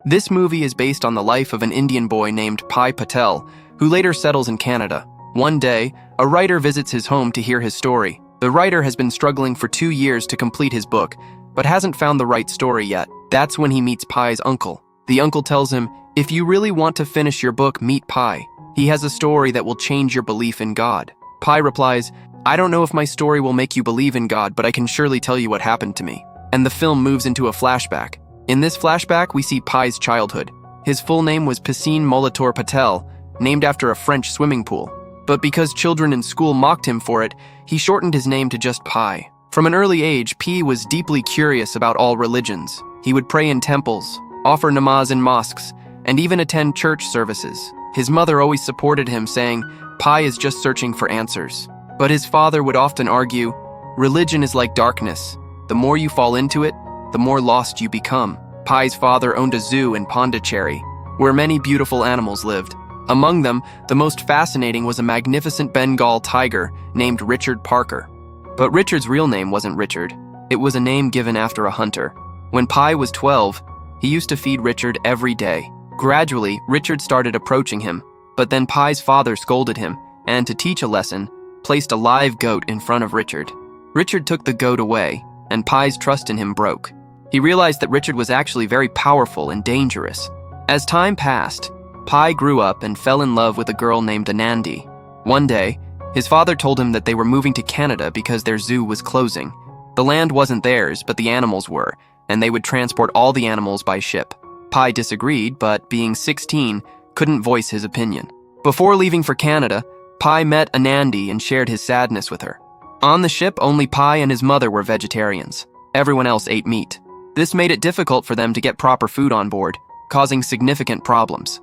This movie is based on the life of an Indian boy named Pai Patel, who later settles in Canada. One day, a writer visits his home to hear his story. The writer has been struggling for 2 years to complete his book, but hasn't found the right story yet. That's when he meets Pai's uncle. The uncle tells him, "If you really want to finish your book, meet Pai. He has a story that will change your belief in God." Pai replies, "I don't know if my story will make you believe in God, but I can surely tell you what happened to me." And the film moves into a flashback. In this flashback, we see Pai's childhood. His full name was Piscine Molitor Patel, named after a French swimming pool. But because children in school mocked him for it, he shortened his name to just Pai. From an early age, P was deeply curious about all religions. He would pray in temples, offer namaz in mosques, and even attend church services. His mother always supported him, saying, "Pai is just searching for answers." But his father would often argue, "Religion is like darkness. The more you fall into it, the more lost you become." Pai's father owned a zoo in Pondicherry, where many beautiful animals lived. Among them, the most fascinating was a magnificent Bengal tiger named Richard Parker. But Richard's real name wasn't Richard. It was a name given after a hunter. When Pai was 12, he used to feed Richard every day. Gradually, Richard started approaching him, but then Pai's father scolded him, and to teach a lesson, placed a live goat in front of Richard. Richard took the goat away, and Pai's trust in him broke. He realized that Richard was actually very powerful and dangerous. As time passed, Pai grew up and fell in love with a girl named Anandi. One day, his father told him that they were moving to Canada because their zoo was closing. The land wasn't theirs, but the animals were, and they would transport all the animals by ship. Pai disagreed, but being 16, couldn't voice his opinion. Before leaving for Canada, Pai met Anandi and shared his sadness with her. On the ship, only Pai and his mother were vegetarians. Everyone else ate meat. This made it difficult for them to get proper food on board, causing significant problems.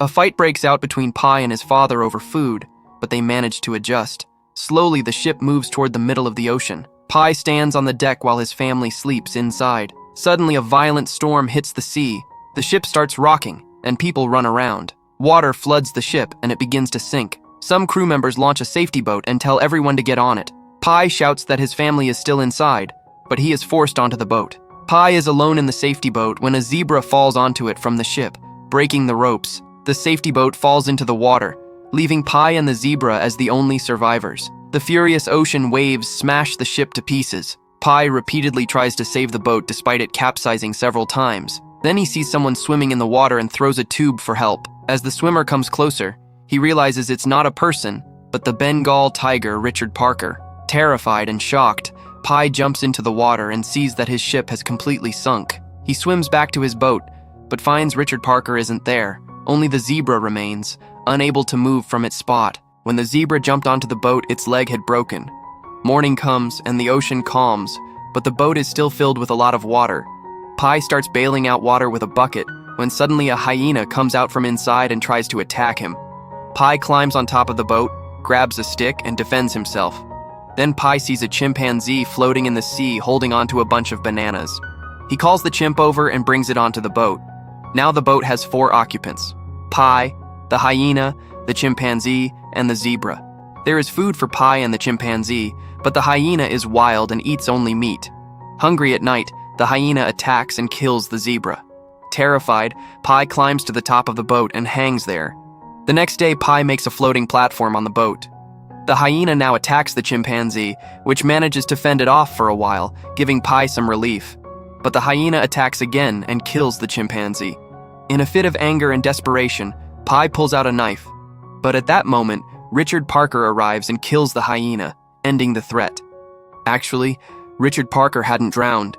A fight breaks out between Pai and his father over food, but they manage to adjust. Slowly, the ship moves toward the middle of the ocean. Pai stands on the deck while his family sleeps inside. Suddenly, a violent storm hits the sea. The ship starts rocking, and people run around. Water floods the ship, and it begins to sink. Some crew members launch a safety boat and tell everyone to get on it. Pai shouts that his family is still inside, but he is forced onto the boat. Pai is alone in the safety boat when a zebra falls onto it from the ship, breaking the ropes. The safety boat falls into the water, leaving Pai and the zebra as the only survivors. The furious ocean waves smash the ship to pieces. Pai repeatedly tries to save the boat despite it capsizing several times. Then he sees someone swimming in the water and throws a tube for help. As the swimmer comes closer, he realizes it's not a person, but the Bengal tiger Richard Parker. Terrified and shocked, Pai jumps into the water and sees that his ship has completely sunk. He swims back to his boat, but finds Richard Parker isn't there. Only the zebra remains, unable to move from its spot. When the zebra jumped onto the boat, its leg had broken. Morning comes and the ocean calms, but the boat is still filled with a lot of water. Pai starts bailing out water with a bucket when suddenly a hyena comes out from inside and tries to attack him. Pai climbs on top of the boat, grabs a stick, and defends himself. Then Pai sees a chimpanzee floating in the sea holding onto a bunch of bananas. He calls the chimp over and brings it onto the boat. Now the boat has 4 occupants: Pai, the hyena, the chimpanzee, and the zebra. There is food for Pai and the chimpanzee, but the hyena is wild and eats only meat. Hungry at night, the hyena attacks and kills the zebra. Terrified, Pai climbs to the top of the boat and hangs there. The next day, Pai makes a floating platform on the boat. The hyena now attacks the chimpanzee, which manages to fend it off for a while, giving Pai some relief. But the hyena attacks again and kills the chimpanzee. In a fit of anger and desperation, Pai pulls out a knife. But at that moment, Richard Parker arrives and kills the hyena, ending the threat. Actually, Richard Parker hadn't drowned.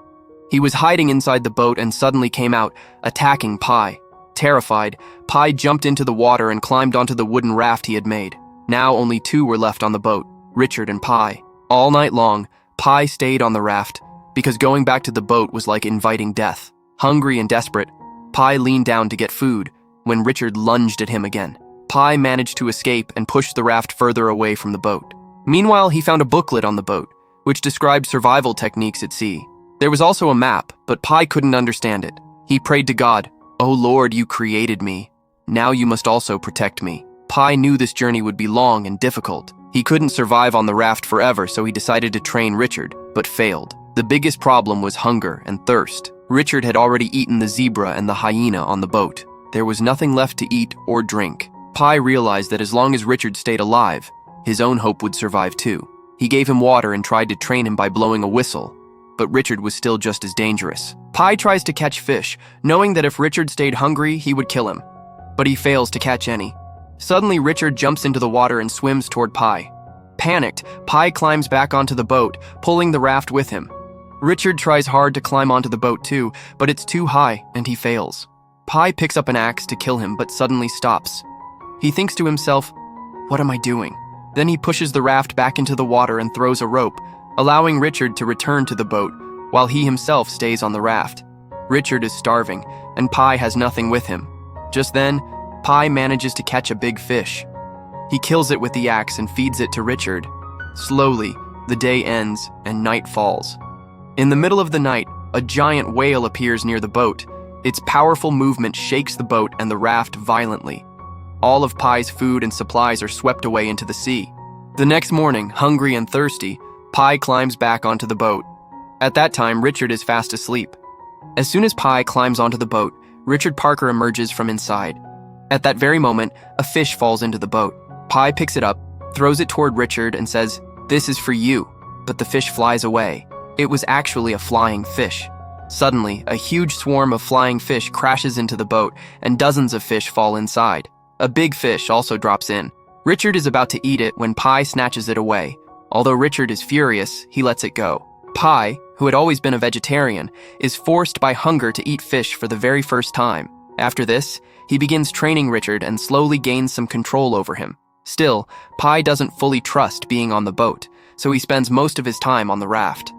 He was hiding inside the boat and suddenly came out, attacking Pai. Terrified, Pai jumped into the water and climbed onto the wooden raft he had made. Now only 2 were left on the boat, Richard and Pai. All night long, Pai stayed on the raft, because going back to the boat was like inviting death. Hungry and desperate, Pai leaned down to get food when Richard lunged at him again. Pai managed to escape and pushed the raft further away from the boat. Meanwhile, he found a booklet on the boat, which described survival techniques at sea. There was also a map, but Pai couldn't understand it. He prayed to God, "Oh Lord, you created me. Now you must also protect me." Pai knew this journey would be long and difficult. He couldn't survive on the raft forever, so he decided to train Richard, but failed. The biggest problem was hunger and thirst. Richard had already eaten the zebra and the hyena on the boat. There was nothing left to eat or drink. Pi realized that as long as Richard stayed alive, his own hope would survive too. He gave him water and tried to train him by blowing a whistle, but Richard was still just as dangerous. Pi tries to catch fish, knowing that if Richard stayed hungry, he would kill him, but he fails to catch any. Suddenly, Richard jumps into the water and swims toward Pi. Panicked, Pi climbs back onto the boat, pulling the raft with him. Richard tries hard to climb onto the boat too, but it's too high and he fails. Pi picks up an axe to kill him but suddenly stops. He thinks to himself, "What am I doing?" Then he pushes the raft back into the water and throws a rope, allowing Richard to return to the boat while he himself stays on the raft. Richard is starving and Pi has nothing with him. Just then, Pi manages to catch a big fish. He kills it with the axe and feeds it to Richard. Slowly, the day ends and night falls. In the middle of the night, a giant whale appears near the boat. Its powerful movement shakes the boat and the raft violently. All of Pi's food and supplies are swept away into the sea. The next morning, hungry and thirsty, Pi climbs back onto the boat. At that time, Richard is fast asleep. As soon as Pi climbs onto the boat, Richard Parker emerges from inside. At that very moment, a fish falls into the boat. Pi picks it up, throws it toward Richard, and says, "This is for you," but the fish flies away. It was actually a flying fish. Suddenly, a huge swarm of flying fish crashes into the boat, and dozens of fish fall inside. A big fish also drops in. Richard is about to eat it when Pi snatches it away. Although Richard is furious, he lets it go. Pi, who had always been a vegetarian, is forced by hunger to eat fish for the very first time. After this, he begins training Richard and slowly gains some control over him. Still, Pi doesn't fully trust being on the boat, so he spends most of his time on the raft.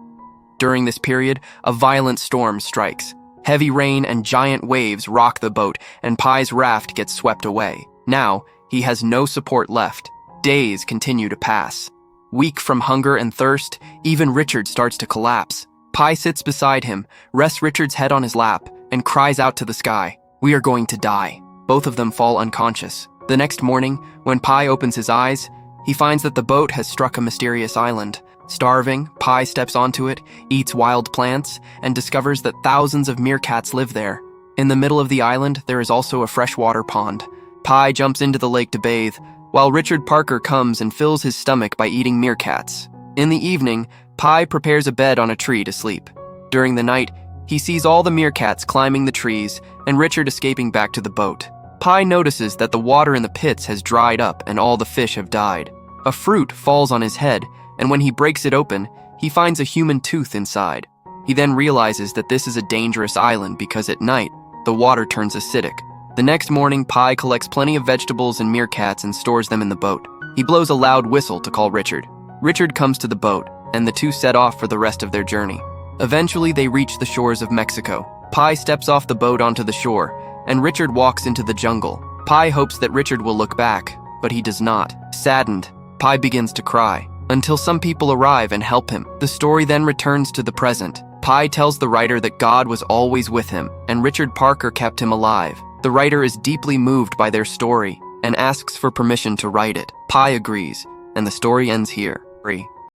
During this period, a violent storm strikes. Heavy rain and giant waves rock the boat, and Pi's raft gets swept away. Now, he has no support left. Days continue to pass. Weak from hunger and thirst, even Richard starts to collapse. Pi sits beside him, rests Richard's head on his lap, and cries out to the sky, "We are going to die." Both of them fall unconscious. The next morning, when Pi opens his eyes, he finds that the boat has struck a mysterious island. Starving, Pi steps onto it, eats wild plants, and discovers that thousands of meerkats live there. In the middle of the island, there is also a freshwater pond. Pi jumps into the lake to bathe, while Richard Parker comes and fills his stomach by eating meerkats. In the evening, Pi prepares a bed on a tree to sleep. During the night, he sees all the meerkats climbing the trees and Richard escaping back to the boat. Pi notices that the water in the pits has dried up and all the fish have died. A fruit falls on his head, and when he breaks it open, he finds a human tooth inside. He then realizes that this is a dangerous island because at night, the water turns acidic. The next morning, Pi collects plenty of vegetables and meerkats and stores them in the boat. He blows a loud whistle to call Richard. Richard comes to the boat, and the two set off for the rest of their journey. Eventually, they reach the shores of Mexico. Pi steps off the boat onto the shore, and Richard walks into the jungle. Pi hopes that Richard will look back, but he does not. Saddened, Pi begins to cry, until some people arrive and help him. The story then returns to the present. Pi tells the writer that God was always with him, and Richard Parker kept him alive. The writer is deeply moved by their story and asks for permission to write it. Pi agrees, and the story ends here.